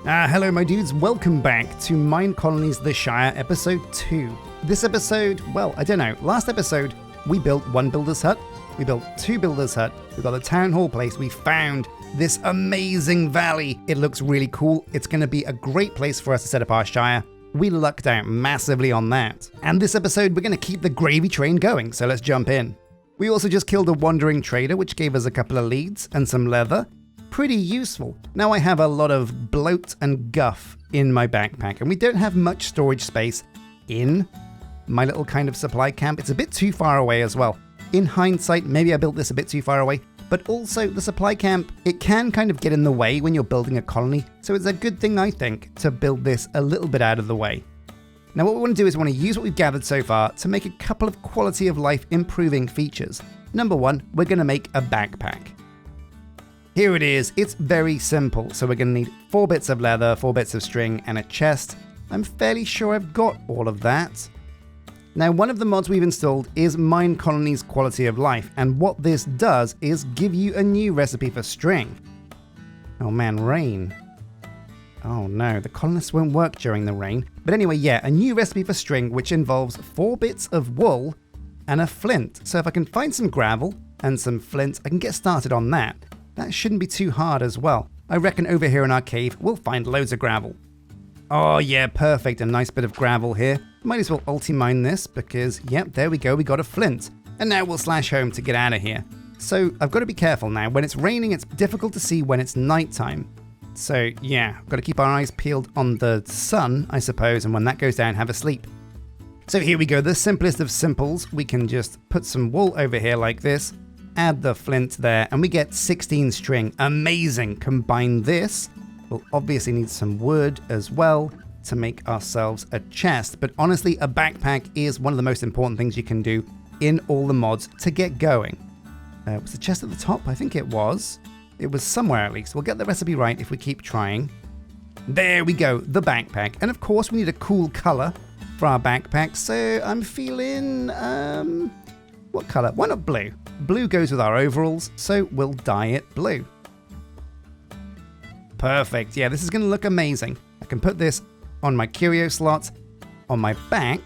Hello my dudes, welcome back to Minecolonies The Shire episode 2. This episode, well, I don't know, last episode we built one builder's hut, we built two builder's hut, we got the town hall place, we found this amazing valley. It looks really cool, it's going to be a great place for us to set up our Shire. We lucked out massively on that. And this episode we're going to keep the gravy train going, so let's jump in. We also just killed a wandering trader which gave us a couple of leads and some leather. Pretty useful. Now I have a lot of bloat and guff in my backpack and we don't have much storage space in my little kind of supply camp. It's a bit too far away as well. In hindsight, maybe I built this a bit too far away, but also the supply camp, it can kind of get in the way when you're building a colony. So it's a good thing, I think, to build this a little bit out of the way. Now what we want to do is we want to use what we've gathered so far to make a couple of quality of life improving features. Number one, we're going to make a backpack. Here it is, it's very simple. So we're going to need 4 bits of leather, 4 bits of string, and a chest. I'm fairly sure I've got all of that. Now one of the mods we've installed is Minecolonies Quality of Life, and what this does is give you a new recipe for string. Oh man, rain. Oh no, the colonists won't work during the rain. But anyway, yeah, a new recipe for string which involves 4 bits of wool and a flint. So if I can find some gravel and some flint, I can get started on that. That shouldn't be too hard as well. I reckon over here in our cave, we'll find loads of gravel. Oh yeah, perfect, a nice bit of gravel here. Might as well ulti-mine this because, yep, there we go, we got a flint. And now we'll slash home to get out of here. So I've got to be careful now. When it's raining, it's difficult to see when it's nighttime. So yeah, got to keep our eyes peeled on the sun, I suppose, and when that goes down, have a sleep. So here we go, the simplest of simples. We can just put some wool over here like this. Add the flint there and we get 16 string. Amazing. Combine this. We'll obviously need some wood as well to make ourselves a chest. But honestly, a backpack is one of the most important things you can do in all the mods to get going. Was the chest at the top? I think it was. It was somewhere at least. We'll get the recipe right if we keep trying. There we go, the backpack. And of course we need a cool color for our backpack. So I'm feeling, what color? Why not blue? Blue goes with our overalls, so we'll dye it blue. Perfect. Yeah, this is going to look amazing. I can put this on my curio slot, on my back.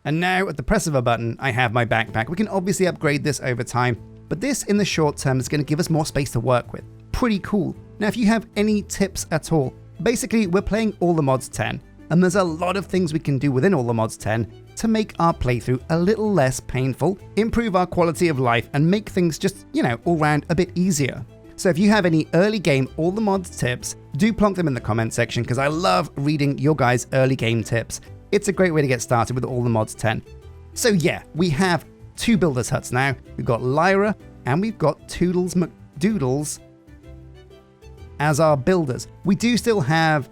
And now at the press of a button, I have my backpack. We can obviously upgrade this over time, but this in the short term is going to give us more space to work with. Pretty cool. Now, if you have any tips at all, basically we're playing all the mods 10, and there's a lot of things we can do within all the mods 10 to make our playthrough a little less painful, improve our quality of life, and make things just, all round a bit easier. So if you have any early game all the mods tips, do plonk them in the comment section because I love reading your guys' early game tips. It's a great way to get started with all the mods 10. So yeah, we have 2 builders huts now. We've got Lyra and we've got Toodles McDoodles as our builders. We do still have,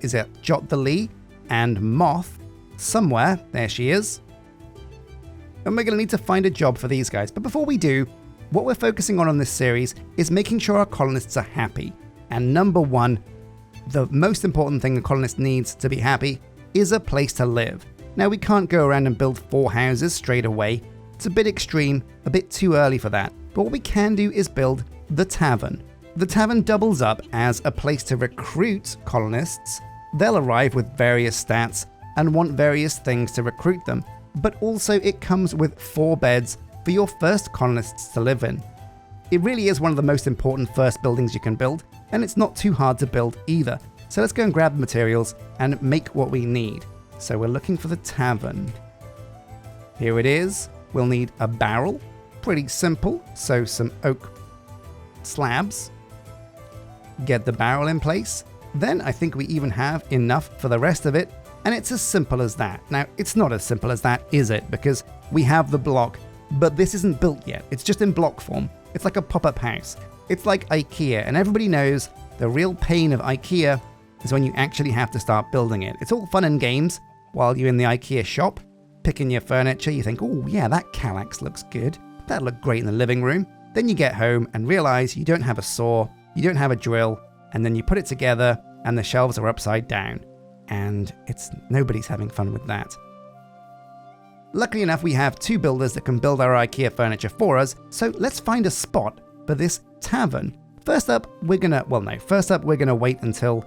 is it Jot the Lee and Moth somewhere. There she is. And we're going to need to find a job for these guys. But before we do, what we're focusing on this series is making sure our colonists are happy. And number one, the most important thing a colonist needs to be happy is a place to live. Now we can't go around and build 4 houses straight away. It's a bit extreme, a bit too early for that. But what we can do is build the tavern. The tavern doubles up as a place to recruit colonists. They'll arrive with various stats and want various things to recruit them, but also it comes with 4 beds for your first colonists to live in. It really is one of the most important first buildings you can build, and it's not too hard to build either. So let's go and grab the materials and make what we need. So we're looking for the tavern. Here it is. We'll need a barrel, pretty simple, so some oak slabs. Get the barrel in place. Then I think we even have enough for the rest of it. And it's as simple as that. Now, it's not as simple as that, is it? Because we have the block, but this isn't built yet. It's just in block form. It's like a pop-up house. It's like IKEA, and everybody knows the real pain of IKEA is when you actually have to start building it. It's all fun and games while you're in the IKEA shop, picking your furniture. You think, oh yeah, that Kallax looks good. That'll look great in the living room. Then you get home and realize you don't have a saw, you don't have a drill, and then you put it together and the shelves are upside down. And nobody's having fun with that. Luckily enough, we have 2 builders that can build our IKEA furniture for us, so let's find a spot for this tavern. First up, we're gonna wait until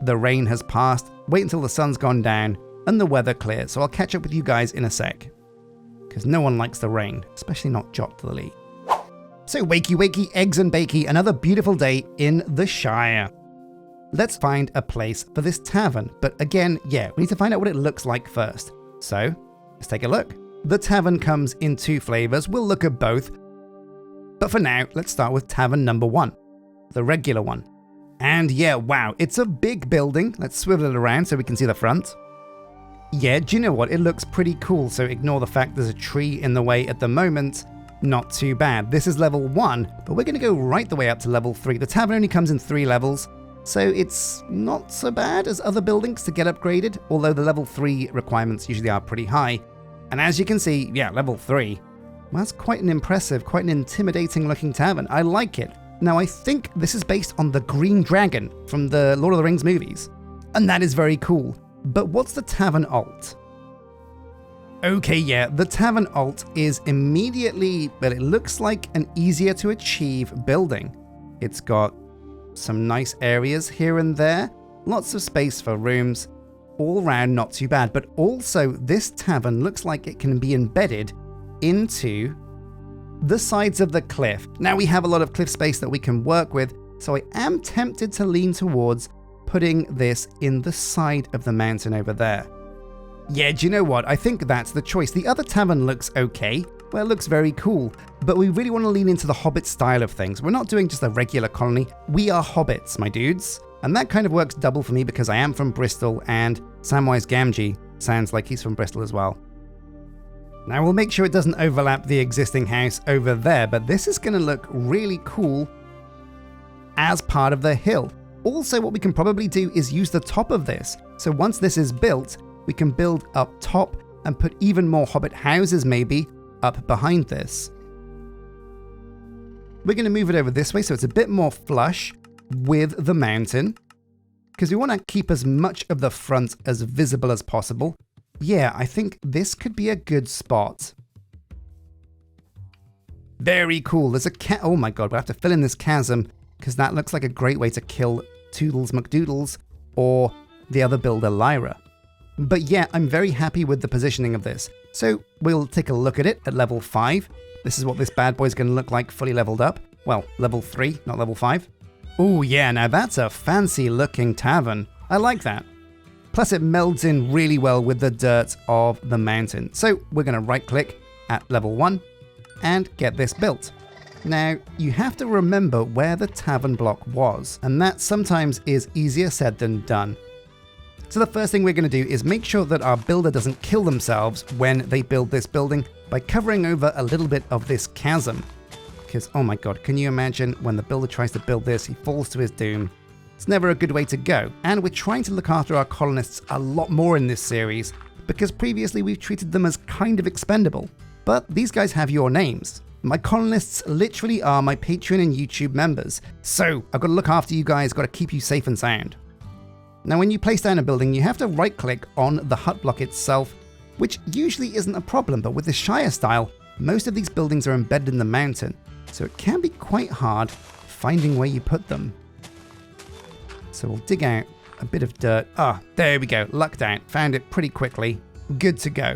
the rain has passed, wait until the sun's gone down, and the weather clears. So I'll catch up with you guys in a sec. Because no one likes the rain, especially not Jot the Lee. So wakey wakey, eggs and bakey, another beautiful day in the Shire. Let's find a place for this tavern. But again, yeah, we need to find out what it looks like first. So let's take a look. The tavern comes in 2 flavors. We'll look at both. But for now, let's start with tavern number 1, the regular one. And yeah, wow, it's a big building. Let's swivel it around so we can see the front. Yeah, do you know what? It looks pretty cool, so ignore the fact there's a tree in the way at the moment. Not too bad. This is level 1, but we're going to go right the way up to level 3. The tavern only comes in 3 levels, so it's not so bad as other buildings to get upgraded, although the level 3 requirements usually are pretty high. And as you can see, yeah, level 3. Well, that's quite an impressive, quite an intimidating looking tavern. I like it. Now, I think this is based on the Green Dragon from the Lord of the Rings movies, and that is very cool. But what's the tavern alt? Okay, yeah, the tavern alt is immediately, well, it looks like an easier to achieve building. It's got some nice areas here and there, lots of space for rooms, all round not too bad, but also this tavern looks like it can be embedded into the sides of the cliff. Now we have a lot of cliff space that we can work with, so I am tempted to lean towards putting this in the side of the mountain over there. Yeah, do you know what? I think that's the choice. The other tavern looks okay. Well, it looks very cool, but we really want to lean into the Hobbit style of things. We're not doing just a regular colony. We are Hobbits, my dudes. And that kind of works double for me because I am from Bristol and Samwise Gamgee sounds like he's from Bristol as well. Now we'll make sure it doesn't overlap the existing house over there, but this is going to look really cool as part of the hill. Also, what we can probably do is use the top of this. So once this is built, we can build up top and put even more Hobbit houses maybe up behind this. We're going to move it over this way so it's a bit more flush with the mountain, because we want to keep as much of the front as visible as possible. Yeah, I think this could be a good spot. Very cool. There's a oh my god, we'll have to fill in this chasm because that looks like a great way to kill Toodles McDoodles or the other builder Lyra. But yeah, I'm very happy with the positioning of this. So we'll take a look at it at level 5. This is what this bad boy's going to look like fully leveled up. Well, level 3, not level 5. Oh yeah, now that's a fancy looking tavern. I like that. Plus it melds in really well with the dirt of the mountain. So we're going to right click at level 1 and get this built. Now, you have to remember where the tavern block was, and that sometimes is easier said than done. So the first thing we're going to do is make sure that our builder doesn't kill themselves when they build this building by covering over a little bit of this chasm. Because, oh my god, can you imagine when the builder tries to build this, he falls to his doom. It's never a good way to go. And we're trying to look after our colonists a lot more in this series, because previously we've treated them as kind of expendable. But these guys have your names. My colonists literally are my Patreon and YouTube members. So I've got to look after you guys, got to keep you safe and sound. Now, when you place down a building, you have to right-click on the hut block itself, which usually isn't a problem, but with the Shire style, most of these buildings are embedded in the mountain, so it can be quite hard finding where you put them. So we'll dig out a bit of dirt. Ah, there we go, lucked out, found it pretty quickly. Good to go.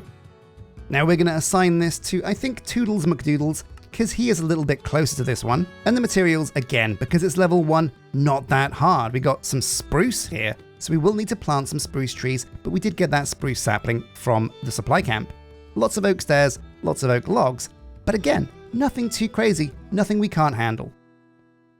Now we're going to assign this to, I think, Toodles McDoodles, because he is a little bit closer to this one. And the materials, again, because it's level 1, not that hard. We got some spruce here. So we will need to plant some spruce trees, but we did get that spruce sapling from the supply camp. Lots of oak stairs, lots of oak logs, but again, nothing too crazy, nothing we can't handle.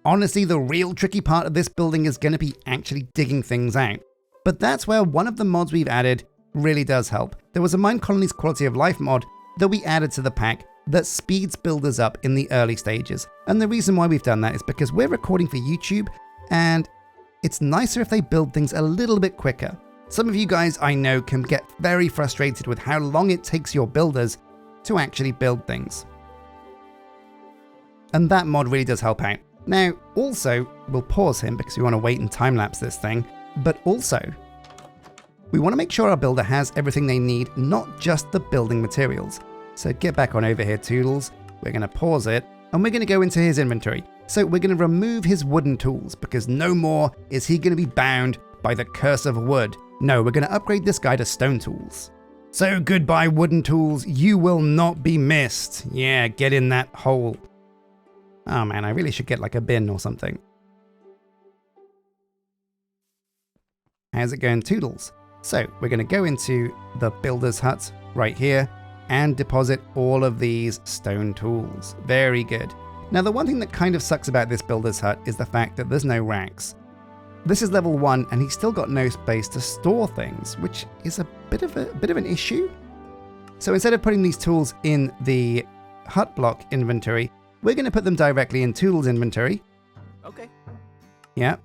Honestly, the real tricky part of this building is going to be actually digging things out. But that's where one of the mods we've added really does help. There was a Minecolonies quality of life mod that we added to the pack that speeds builders up in the early stages. And the reason why we've done that is because we're recording for YouTube, and it's nicer if they build things a little bit quicker. Some of you guys I know can get very frustrated with how long it takes your builders to actually build things. And that mod really does help out. Now, also, we'll pause him because we want to wait and time-lapse this thing, but also, we want to make sure our builder has everything they need, not just the building materials. So get back on over here, Toodles. We're going to pause it, and we're going to go into his inventory. So we're going to remove his wooden tools because no more is he going to be bound by the curse of wood. No, we're going to upgrade this guy to stone tools. So goodbye wooden tools, you will not be missed. Yeah, get in that hole. Oh man, I really should get like a bin or something. How's it going, Toodles? So we're going to go into the builder's hut right here and deposit all of these stone tools. Very good. Now the one thing that kind of sucks about this builder's hut is the fact that there's no racks. This is level 1 and he's still got no space to store things, which is a bit of an issue. So instead of putting these tools in the hut block inventory, we're going to put them directly in tools inventory. Okay. Yeah.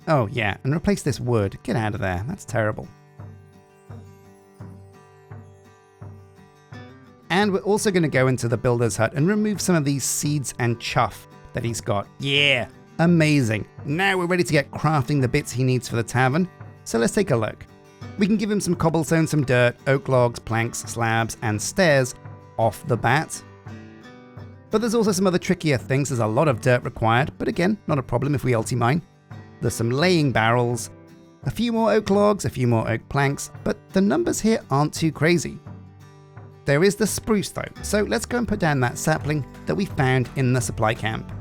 Oh yeah, and replace this wood. Get out of there, that's terrible. And we're also going to go into the builder's hut and remove some of these seeds and chuff that he's got. Yeah, amazing. Now we're ready to get crafting the bits he needs for the tavern. So let's take a look. We can give him some cobblestone, some dirt, oak logs, planks, slabs, and stairs off the bat. But there's also some other trickier things. There's a lot of dirt required, but again, not a problem if we ulti-mine. There's some laying barrels, a few more oak logs, a few more oak planks, but the numbers here aren't too crazy. There is the spruce though, so let's go and put down that sapling that we found in the supply camp.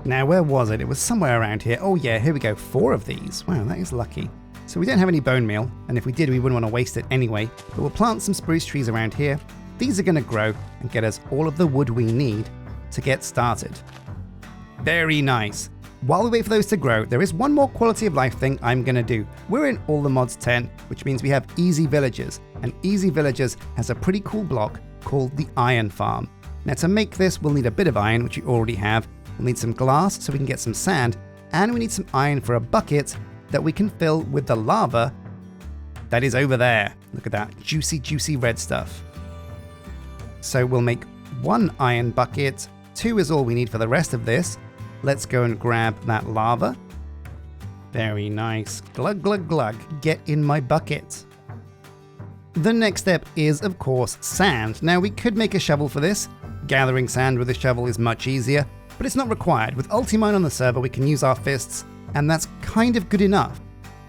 Now where was it? It was somewhere around here. Oh yeah, here we go, 4 of these. Wow, that is lucky. So we don't have any bone meal, and if we did we wouldn't want to waste it anyway, but we'll plant some spruce trees around here. These are going to grow and get us all of the wood we need to get started. Very nice. While we wait for those to grow, there is one more quality of life thing I'm going to do. We're in all the mods 10, which means we have easy villagers. And easy villagers has a pretty cool block called the iron farm. Now to make this, we'll need a bit of iron, which we already have. We'll need some glass so we can get some sand. And we need some iron for a bucket that we can fill with the lava that is over there. Look at that juicy, juicy red stuff. So we'll make 1 iron bucket. 2 is all we need for the rest of this. Let's go and grab that lava. Very nice. Glug, glug, glug. Get in my bucket. The next step is, of course, sand. Now, we could make a shovel for this. Gathering sand with a shovel is much easier, but it's not required. With Ultimine on the server, we can use our fists, and that's kind of good enough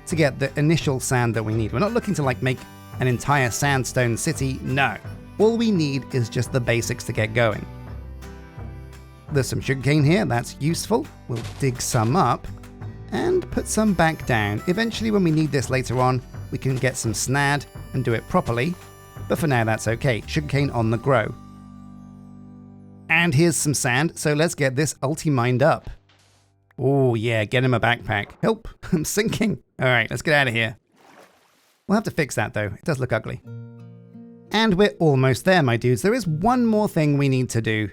to get the initial sand that we need. We're not looking to, like, make an entire sandstone city. No. All we need is just the basics to get going. There's some sugarcane here, that's useful. We'll dig some up and put some back down. Eventually when we need this later on, we can get some snad and do it properly. But for now that's okay, sugarcane on the grow. And here's some sand, so let's get this ulti-mined up. Oh yeah, get him a backpack. Help, I'm sinking. All right, let's get out of here. We'll have to fix that though, it does look ugly. And we're almost there, my dudes. There is one more thing we need to do.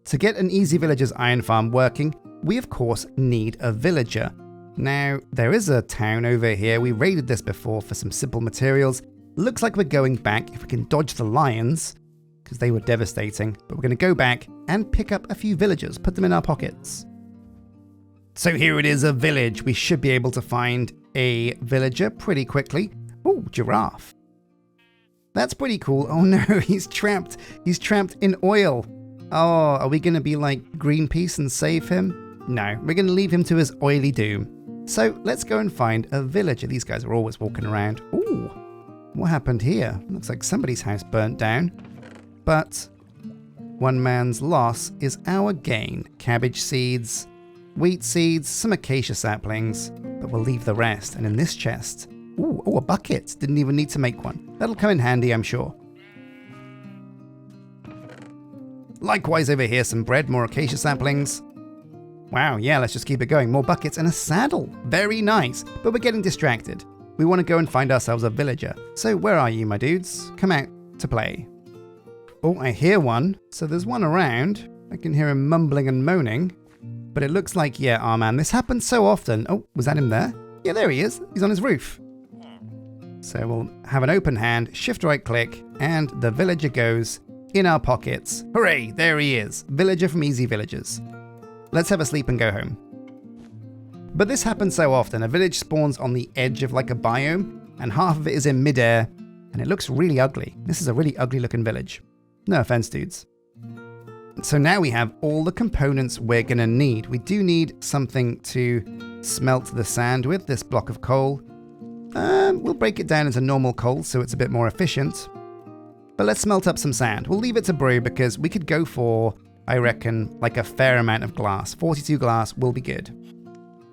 To get an Easy Villagers iron farm working, we of course need a villager. Now, there is a town over here. We raided this before for some simple materials. Looks like we're going back if we can dodge the lions, because they were devastating. But we're going to go back and pick up a few villagers, put them in our pockets. So here it is, a village. We should be able to find a villager pretty quickly. Oh, giraffe. That's pretty cool. Oh no, he's trapped. He's trapped in oil. Oh, are we going to be like Greenpeace and save him? No, we're going to leave him to his oily doom. So let's go and find a villager. These guys are always walking around. Ooh, what happened here? Looks like somebody's house burnt down. But one man's loss is our gain. Cabbage seeds, wheat seeds, some acacia saplings, but we'll leave the rest. And in this chest, ooh, oh, a bucket. Didn't even need to make one. That'll come in handy, I'm sure. Likewise over here, some bread, more acacia saplings. Wow, yeah, let's just keep it going. More buckets and a saddle. Very nice, but we're getting distracted. We want to go and find ourselves a villager. So where are you, my dudes? Come out to play. Oh, I hear one. So there's one around. I can hear him mumbling and moaning. But it looks like, yeah, oh man, this happens so often. Oh, was that him there? Yeah, there he is. He's on his roof. So we'll have an open hand, shift right click, and the villager goes in our pockets. Hooray, there he is. Villager from Easy Villagers. Let's have a sleep and go home. But this happens so often. A village spawns on the edge of like a biome, and half of it is in midair, and it looks really ugly. This is a really ugly looking village. No offense, dudes. So now we have all the components we're going to need. We do need something to smelt the sand with, this block of coal. We'll break it down into normal coal so it's a bit more efficient. But let's smelt up some sand. We'll leave it to brew because we could go for, I reckon, like a fair amount of glass. 42 glass will be good.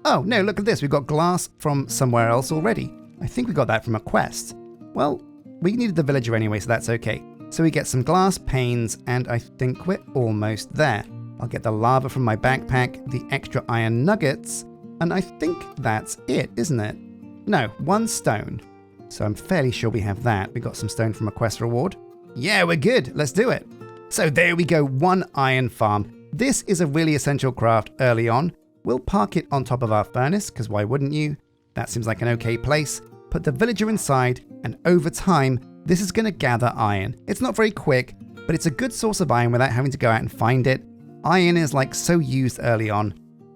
Oh, no, look at this. We've got glass from somewhere else already. I think we got that from a quest. Well, we needed the villager anyway, so that's okay. So we get some glass panes, and I think we're almost there. I'll get the lava from my backpack, the extra iron nuggets, and I think that's it, isn't it? No, 1 stone. So I'm fairly sure we have that. We got some stone from a quest reward. Yeah, we're good. Let's do it. So there we go, 1 iron farm. This is a really essential craft early on. We'll park it on top of our furnace, because why wouldn't you? That seems like an okay place. Put the villager inside, and over time, this is going to gather iron. It's not very quick, but it's a good source of iron without having to go out and find it. Iron is like so used early on.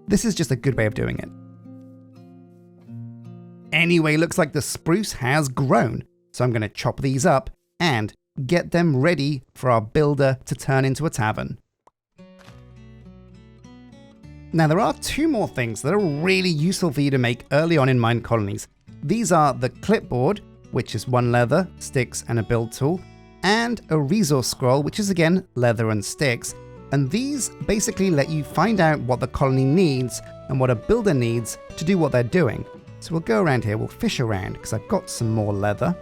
This is just a good way of doing it. Anyway, looks like the spruce has grown. So I'm going to chop these up and get them ready for our builder to turn into a tavern. Now there are 2 more things that are really useful for you to make early on in Minecolonies. These are the clipboard, which is 1 leather, sticks and a build tool, and a resource scroll, which is again leather and sticks. And these basically let you find out what the colony needs and what a builder needs to do what they're doing. So we'll go around here, we'll fish around because I've got some more leather.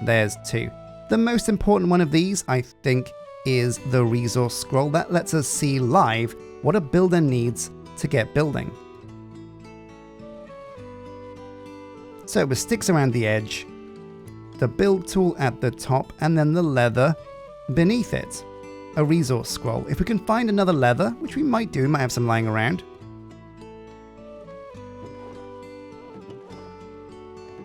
There's 2. The most important one of these, I think, is the resource scroll. That lets us see live what a builder needs to get building. So with sticks around the edge, the build tool at the top, and then the leather beneath it. A resource scroll. If we can find another leather, which we might do, we might have some lying around.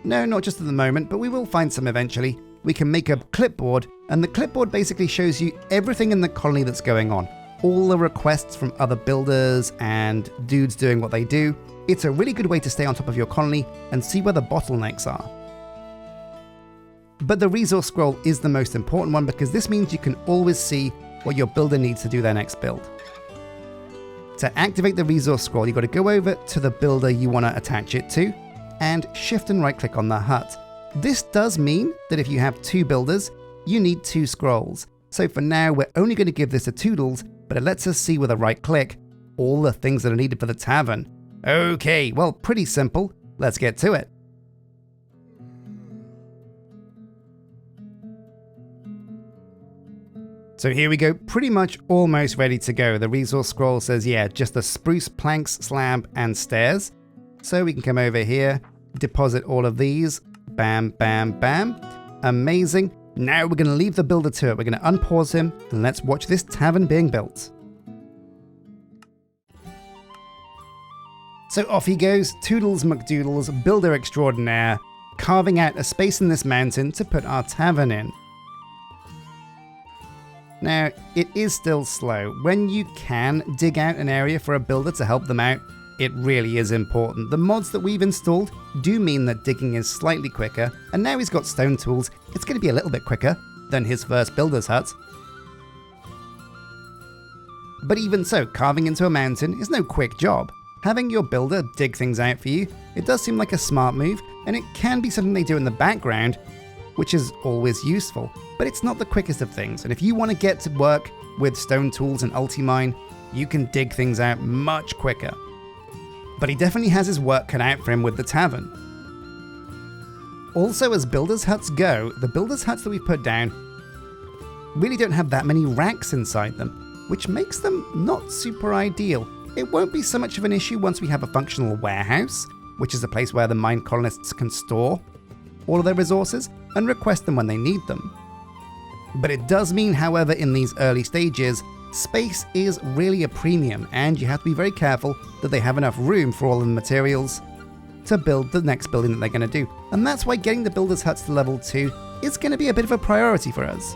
No, not just at the moment, but we will find some eventually. We can make a clipboard, and the clipboard basically shows you everything in the colony that's going on. All the requests from other builders and dudes doing what they do. It's a really good way to stay on top of your colony and see where the bottlenecks are. But the resource scroll is the most important one because this means you can always see what your builder needs to do their next build. To activate the resource scroll, you've got to go over to the builder you want to attach it to and shift and right click on the hut. This does mean that if you have 2 builders, you need 2 scrolls. So for now, we're only going to give this a Toodles, but it lets us see with a right click all the things that are needed for the tavern. Okay, well, pretty simple. Let's get to it. So here we go, pretty much almost ready to go. The resource scroll says, yeah, just the spruce planks, slab, and stairs. So we can come over here, deposit all of these. Bam, bam, bam. Amazing. Now we're going to leave the builder to it. We're going to unpause him, and let's watch this tavern being built. So off he goes, Toodles McDoodles, builder extraordinaire, carving out a space in this mountain to put our tavern in. Now, it is still slow. When you can dig out an area for a builder to help them out, it really is important. The mods that we've installed do mean that digging is slightly quicker, and now he's got stone tools, it's going to be a little bit quicker than his first builder's hut. But even so, carving into a mountain is no quick job. Having your builder dig things out for you, it does seem like a smart move, and it can be something they do in the background, which is always useful, but it's not the quickest of things, and if you want to get to work with stone tools and Ultimine, you can dig things out much quicker. But he definitely has his work cut out for him with the tavern. Also, as builders' huts go, the builders' huts that we've put down really don't have that many racks inside them, which makes them not super ideal. It won't be so much of an issue once we have a functional warehouse, which is a place where the mine colonists can store all of their resources and request them when they need them. But it does mean, however, in these early stages, space is really a premium, and you have to be very careful that they have enough room for all of the materials to build the next building that they're going to do. And that's why getting the builders' huts to level 2 is going to be a bit of a priority for us.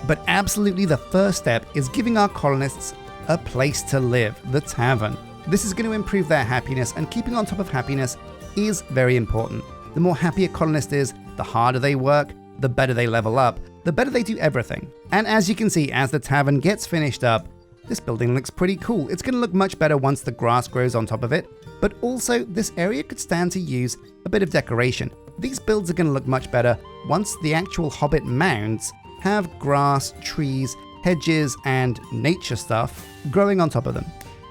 But absolutely the first step is giving our colonists a place to live, the tavern. This is going to improve their happiness, and keeping on top of happiness is very important. The more happy a colonist is, the harder they work, the better they level up, the better they do everything. And as you can see, as the tavern gets finished up, This building looks pretty cool. It's going to look much better once the grass grows on top of it, but also this area could stand to use a bit of decoration. These builds are going to look much better once the actual Hobbit mounds have grass, trees, hedges, and nature stuff growing on top of them.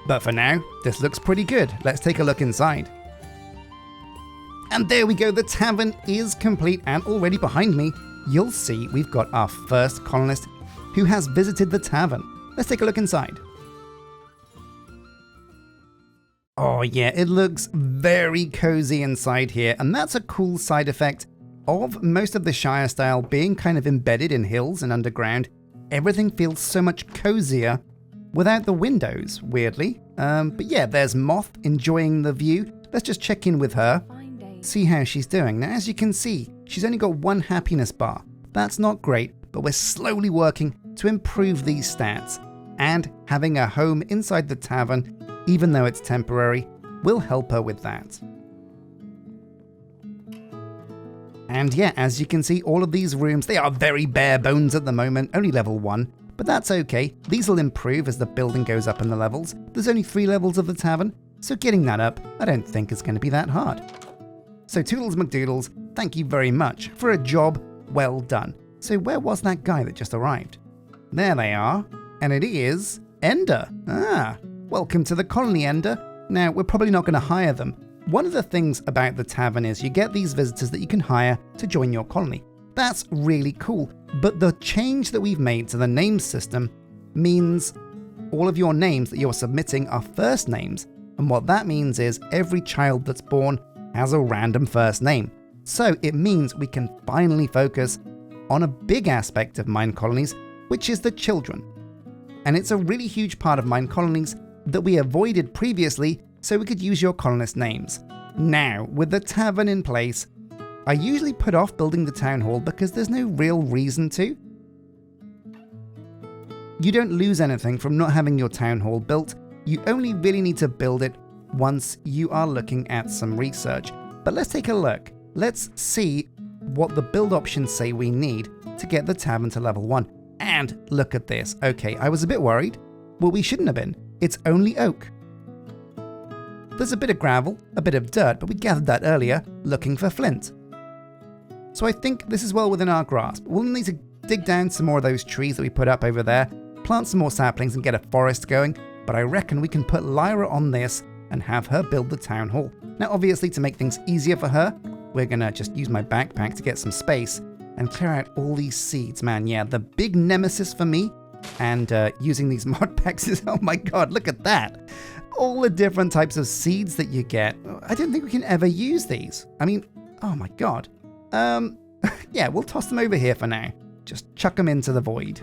But for now, this looks pretty good. Let's take a look inside. And there we go, the tavern is complete, and already behind me, you'll see we've got our first colonist who has visited the tavern. Let's take a look inside. Oh yeah, it looks very cozy inside here, and that's a cool side effect of most of the Shire style being kind of embedded in hills and underground. Everything feels so much cozier without the windows, weirdly. But yeah, there's Moth enjoying the view. Let's just check in with her, see how she's doing. Now, as you can see, she's only got 1 happiness bar. That's not great, but we're slowly working to improve these stats. And having a home inside the tavern, even though it's temporary, will help her with that. And yeah, as you can see, all of these rooms, they are very bare bones at the moment, only level 1, but that's okay. These will improve as the building goes up in the levels. There's only 3 levels of the tavern, so getting that up, I don't think is going to be that hard. So Toodles McDoodles, thank you very much for a job well done. So where was that guy that just arrived? There they are, and it is Ender. Welcome to the colony, Ender. Now, we're probably not going to hire them. One of the things about the tavern is you get these visitors that you can hire to join your colony. That's really cool, but the change that we've made to the name system means all of your names that you're submitting are first names, and what that means is every child that's born has a random first name. So it means we can finally focus on a big aspect of Minecolonies, which is the children. And it's a really huge part of Minecolonies that we avoided previously so we could use your colonist names. Now, with the tavern in place, I usually put off building the town hall because there's no real reason to. You don't lose anything from not having your town hall built. You only really need to build it once you are looking at some research. But let's take a look. Let's see what the build options say we need to get the tavern to level 1. And look at this. Okay, I was a bit worried. Well, we shouldn't have been. It's only oak. There's a bit of gravel, a bit of dirt, but we gathered that earlier looking for flint. So I think this is well within our grasp. We'll need to dig down some more of those trees that we put up over there, plant some more saplings and get a forest going, but I reckon we can put Lyra on this and have her build the town hall. Now obviously, to make things easier for her, we're gonna just use my backpack to get some space and clear out all these seeds. Man, yeah, the big nemesis for me and using these Modpacks is, oh my god, look at that. All the different types of seeds that you get. I don't think we can ever use these. I mean, oh my god. Yeah, we'll toss them over here for now. Just chuck them into the void.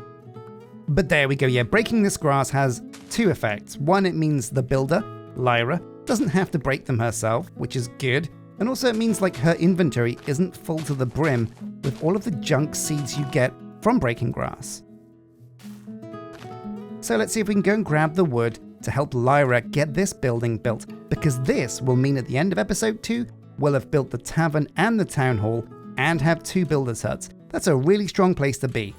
But there we go, yeah, breaking this grass has 2 effects. One, it means the builder, Lyra, doesn't have to break them herself, which is good. And also it means like her inventory isn't full to the brim with all of the junk seeds you get from breaking grass. So let's see if we can go and grab the wood to help Lyra get this building built, because this will mean at the end of episode 2, we'll have built the tavern and the town hall and have 2 builders' huts. That's a really strong place to be.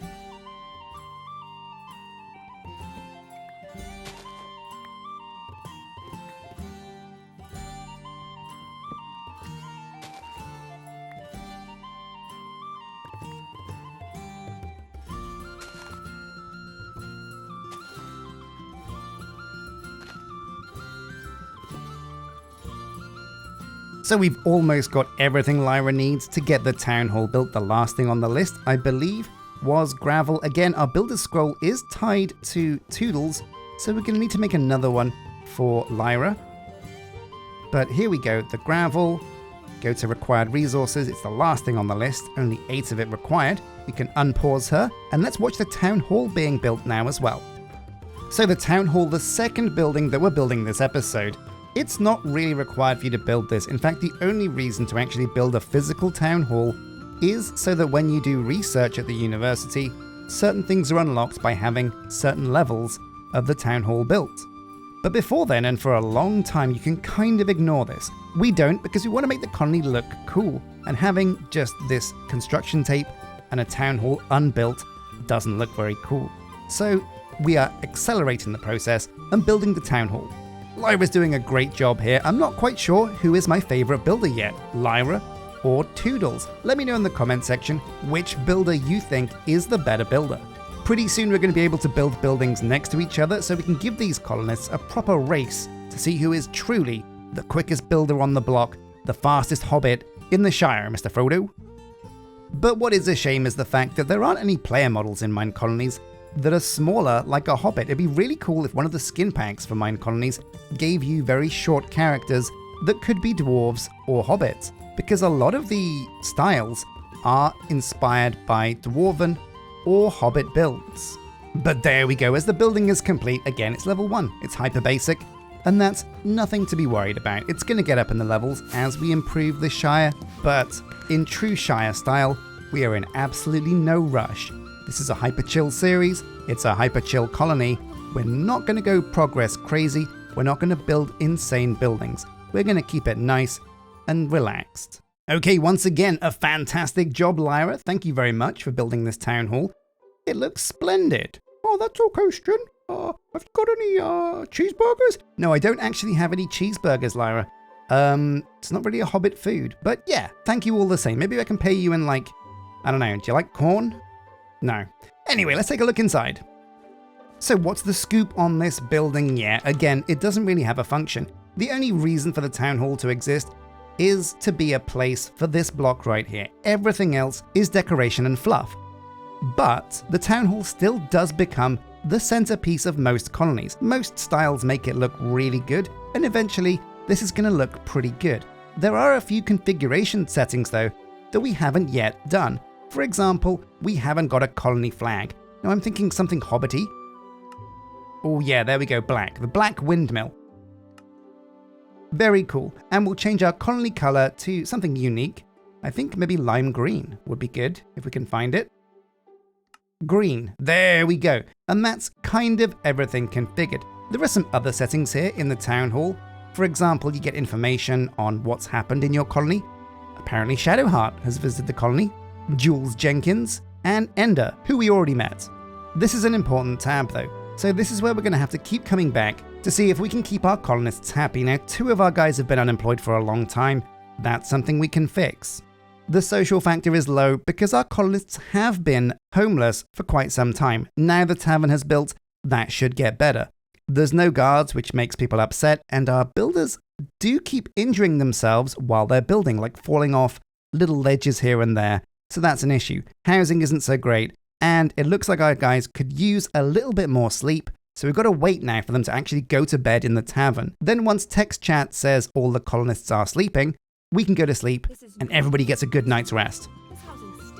So we've almost got everything Lyra needs to get the town hall built. The last thing on the list, I believe, was gravel. Again, our builder's scroll is tied to Toodles, so we're going to need to make another one for Lyra. But here we go, the gravel, go to required resources. It's the last thing on the list, only 8 of it required. We can unpause her, and let's watch the town hall being built now as well. So the town hall, the second building that we're building this episode, it's not really required for you to build this. In fact, the only reason to actually build a physical town hall is so that when you do research at the university, certain things are unlocked by having certain levels of the town hall built. But before then, and for a long time, you can kind of ignore this. We don't, because we want to make the colony look cool, and having just this construction tape and a town hall unbuilt doesn't look very cool. So we are accelerating the process and building the town hall. Lyra's doing a great job here. I'm not quite sure who is my favorite builder yet, Lyra or Toodles. Let me know in the comment section which builder you think is the better builder. Pretty soon we're going to be able to build buildings next to each other so we can give these colonists a proper race to see who is truly the quickest builder on the block, the fastest hobbit in the Shire, Mr. Frodo. But what is a shame is the fact that there aren't any player models in Minecolonies that are smaller like a hobbit. It'd be really cool if one of the skin packs for Minecolonies gave you very short characters that could be dwarves or hobbits, because a lot of the styles are inspired by dwarven or hobbit builds. But there we go, as the building is complete, again it's level 1, it's hyper basic, and that's nothing to be worried about. It's going to get up in the levels as we improve the Shire, but in true Shire style, we are in absolutely no rush. This is a hyper chill series, it's a hyper chill colony. We're not going to go progress crazy, we're not going to build insane buildings. We're going to keep it nice and relaxed. Okay, once again, a fantastic job, Lyra. Thank you very much for building this town hall. It looks splendid. Oh, that's okay, Sjin. Have you got any cheeseburgers? No, I don't actually have any cheeseburgers, Lyra. It's not really a hobbit food, but yeah, thank you all the same. Maybe I can pay you in like, I don't know, do you like corn? No. Anyway, let's take a look inside. So what's the scoop on this building? Yeah, again, it doesn't really have a function. The only reason for the town hall to exist is to be a place for this block right here. Everything else is decoration and fluff. But the town hall still does become the centerpiece of most colonies. Most styles make it look really good, and eventually this is going to look pretty good. There are a few configuration settings though that we haven't yet done. For example, we haven't got a colony flag. Now I'm thinking something hobbity. Oh yeah, there we go, black. The black windmill. Very cool. And we'll change our colony color to something unique. I think maybe lime green would be good if we can find it. Green. There we go. And that's kind of everything configured. There are some other settings here in the town hall. For example, you get information on what's happened in your colony. Apparently Shadowheart has visited the colony, Jules Jenkins, and Ender, who we already met. This is an important tab though, so this is where we're going to have to keep coming back to see if we can keep our colonists happy. Now, 2 of our guys have been unemployed for a long time. That's something we can fix. The social factor is low because our colonists have been homeless for quite some time. Now the tavern has built, that should get better. There's no guards, which makes people upset, and our builders do keep injuring themselves while they're building, like falling off little ledges here and there. So that's an issue. Housing isn't so great, and it looks like our guys could use a little bit more sleep. So we've got to wait now for them to actually go to bed in the tavern. Then once text chat says all the colonists are sleeping, we can go to sleep and everybody gets a good night's rest.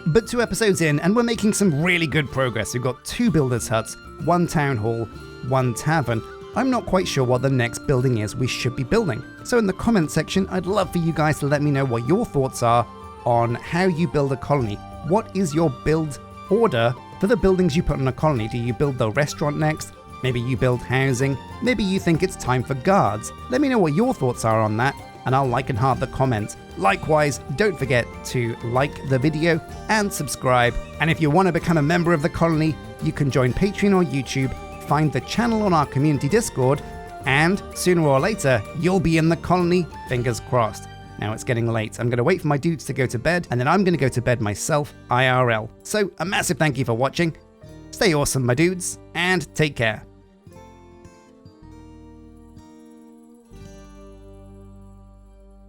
But 2 episodes in and we're making some really good progress. We've got 2 builders' huts, 1 town hall, 1 tavern. I'm not quite sure what the next building is we should be building. So in the comment section, I'd love for you guys to let me know what your thoughts are on how you build a colony. What is your build order for the buildings you put in a colony? Do you build the restaurant next? Maybe you build housing. Maybe you think it's time for guards. Let me know what your thoughts are on that, and I'll like and heart the comments. Likewise, don't forget to like the video and subscribe. And if you want to become a member of the colony, you can join Patreon or YouTube, find the channel on our community Discord, and sooner or later, you'll be in the colony, fingers crossed. Now it's getting late. I'm going to wait for my dudes to go to bed, and then I'm going to go to bed myself, IRL. So a massive thank you for watching. Stay awesome, my dudes, and take care.